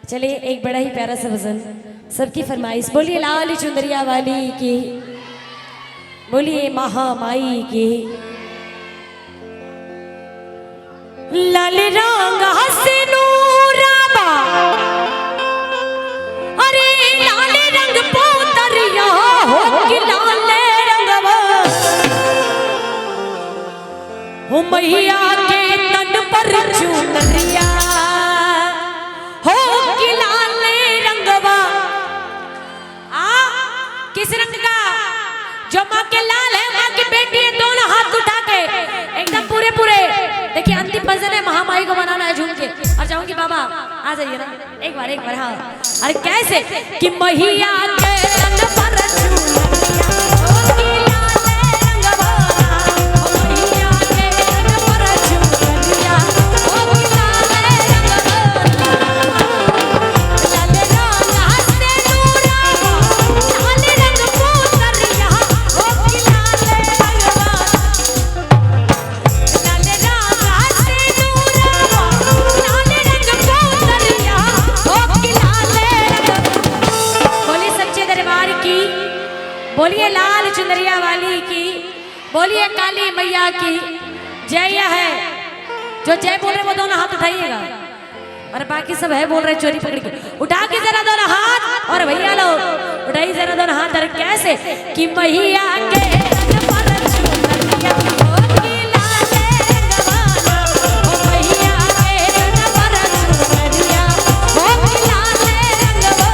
चलिए एक बड़ा ही प्यारा सा भजन सबकी फरमाइश। बोलिए लाल चुंदरिया वाली की, बोलिए महामाई की। लाल रंग हसे नूराबा, अरे लाल रंग पोतरिया हो कि लाल रंगवा हो मैया के तन पर चुनरिया हो कि लाल रंगवा। किस रंग का? जो माँ के लाल है, माँ की बेटी है, दोनों हाथ उठा के एकदम पूरे पूरे। देखिए अंतिम भजन है, महामाई को मनाना है झूम के। और चाहूंगी बाबा आ जाइए ना एक बार हाँ। अरे कैसे कि मैया के तन पर चुनरिया हो कि लाल रंगवा, हो मैया के तन पर चुनरिया हो कि लाल रंगवा। लाल रंग हसे नूराबा, लाल रंग पोतरिया हो कि लाल रंगवा। लाल रंग हसे नूराबा, लाल रंग पोतरिया हो कि लाल रंगवा। बोलिए सच्चे दरबार की, बोलिए लाल चुनरिया वाली की, बोलिए काली मैया की जय है। जो जय बोल रहे वो दोनों हाथ उठाइएगा, और बाकी सब है बोल रहे चोरी पकड़ के। उठा के जरा दोनों हाथ, और भैया लोग उठाइए जरा दोनों हाथ। और कैसे कि मैया के तन पर चुनरिया हो कि लाल रंगवा, हो मैया के तन पर चुनरिया हो कि लाल रंगवा।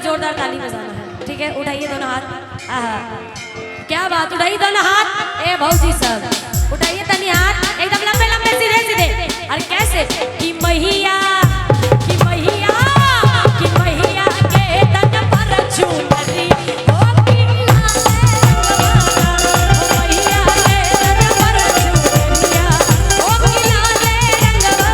जोरदार ताली बजाना है, ठीक है? उठाइए दोनों हाथ। आहा, क्या बात, उठाइए दोनों हाथ। ए भौजी सब उठाइए तनी हाथ एकदम लंबे लंबे सीधे सीधे। और कैसे कि मैया कि मैया कि मैया के तन पर चुनरी हो कि लाल रंगवा, हो मैया के तन पर चुनरिया हो कि लाल रंगवा।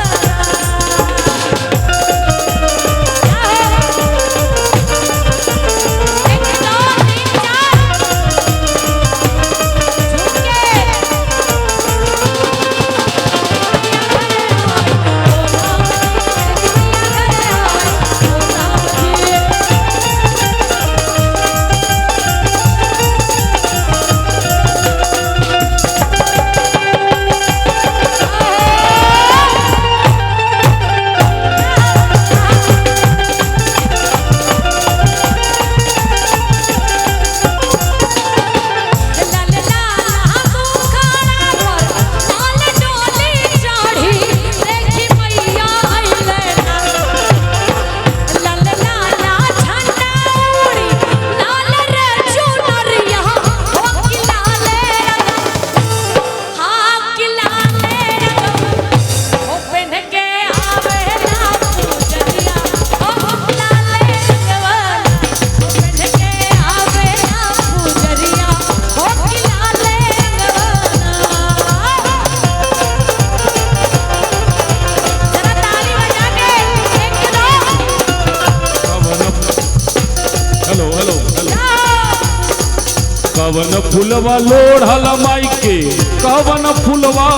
कवन फुलवा लोढ़ल माई के, कवन फुलवा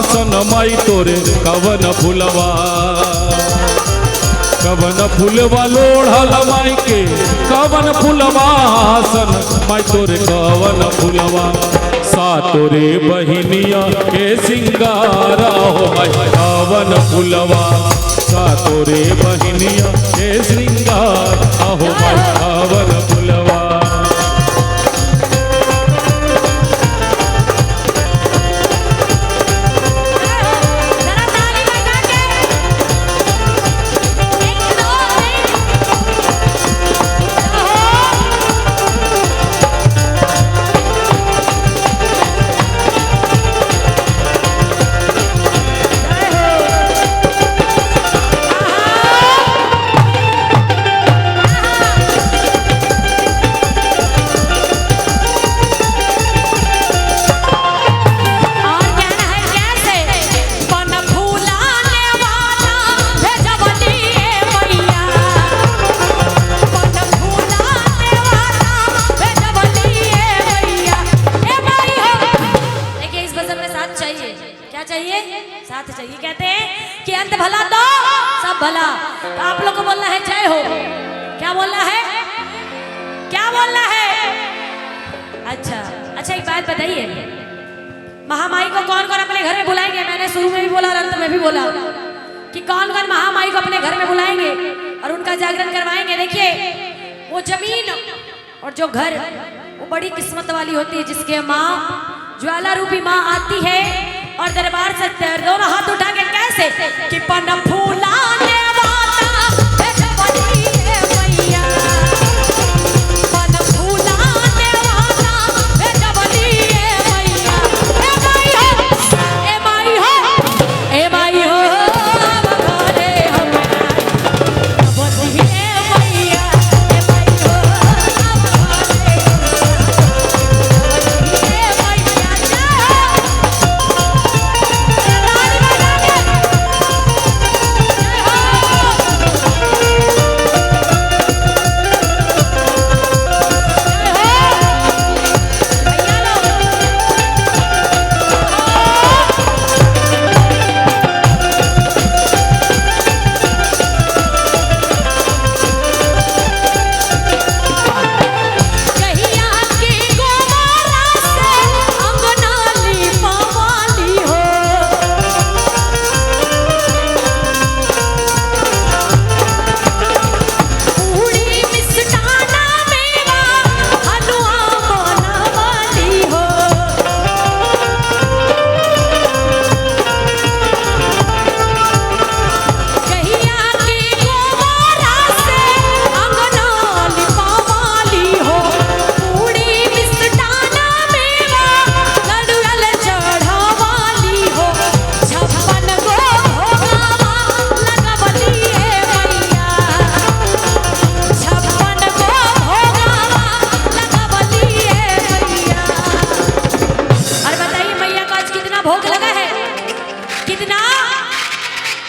सन माई तोरे, कवन फुलवा कवन फुलवा लोढ़ल माई के, कवन फुलवा सन माई तोरे, कवन फुलवा सा तोरे बहिनिया के सिंगारा हो माई, कवन फुलवा सा तोरे बहिनिया के श्रृंगार हो माई, कवन फुलवा। भला। तो आप लोग को बोलना है जय हो। क्या बोलना है? क्या बोलना है? अच्छा अच्छा, एक बात बताइए, महामाई को कौन कौन अपने घर में बुलाएंगे? मैंने शुरू में भी बोला और अंत में भी बोला कि कौन कौन महामाई को अपने घर में बुलाएंगे और उनका जागरण करवाएंगे। देखिए, वो जमीन और जो घर, वो बड़ी किस्मत वाली होती है जिसके माँ ज्वाला रूपी माँ आती है और दरबार सजते हैं। दोनों हाथ उठा के कैसे कि पन फूलाने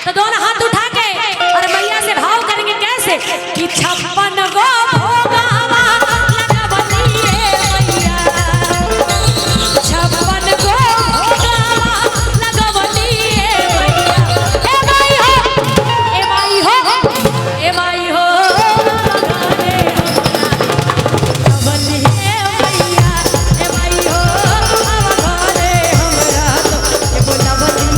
तो दोनों हाथ उठा के और मैया से भाव करेंगे कैसे कि 56 गो भोगावा लगवली मैया, 56 गो भोगावा लगवली मैया। ए माई हो, ए माई हो, ए माई हो, लगवली मैया, ए माई हो, घरे हमरा तो ए लगवली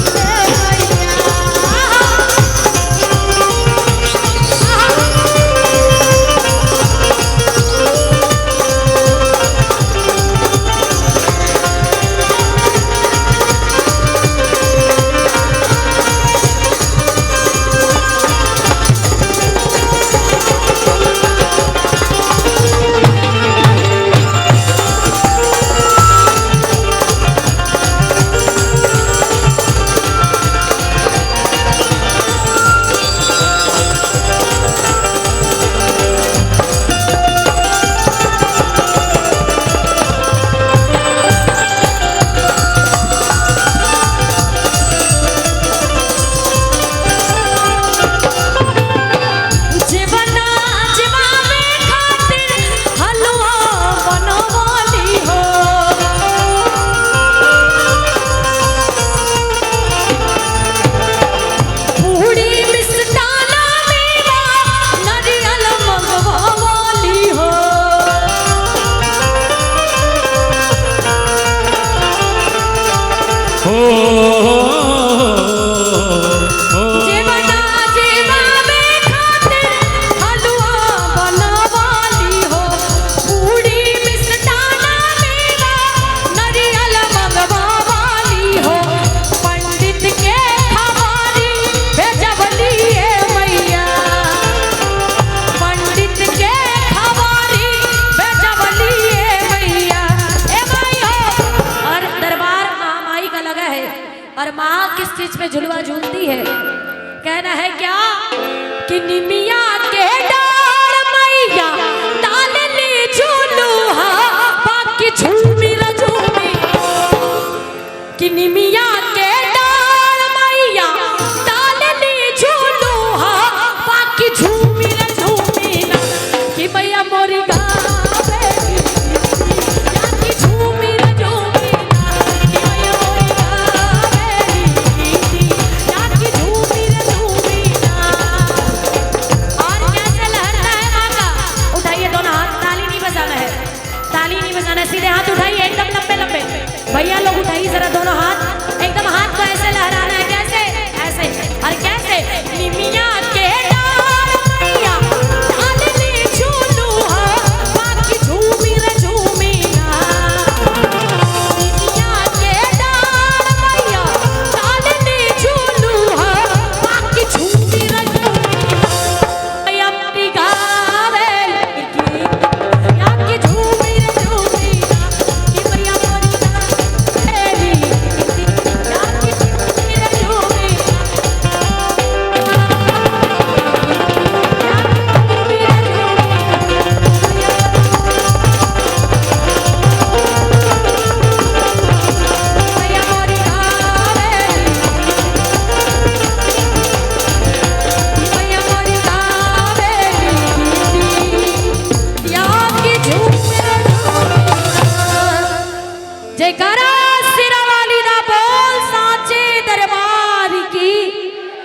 और माँ किस चीज पे झुलवा झूलती है। कहना है क्या कि निमिया के डाल मैया डाल ली झूलूहा बाकी झूमी र झूमी, कि निमिया के डाल मैया डाल ली झूलूहा बाकी झूमी र झूमी ना, कि मैया मोरी लगाना है। सीधे हाथ उठाइए एकदम लंबे लंबे। भैया लोग उठाइए जरा दोनों हाथ, एकदम हाथ को ऐसे लहराना है। कैसे? ऐसे। और कैसे? निमिया के डाल मैया डाल ली झूलू हा, बाकी झूमी रे झूमी ना। निमिया के डाल मैया डाल ली झूलू हा, बाकी झूमी रे झूमी ना। मैया अपनी गावेल की या की झूमी रे झूमी ना, कि मैया मोरी गावेली या की झूमी रे झूमी ना। मैया मोरी गावेली, मैया मोरी गावेली या की झूमी रे झूमी ना। जयकार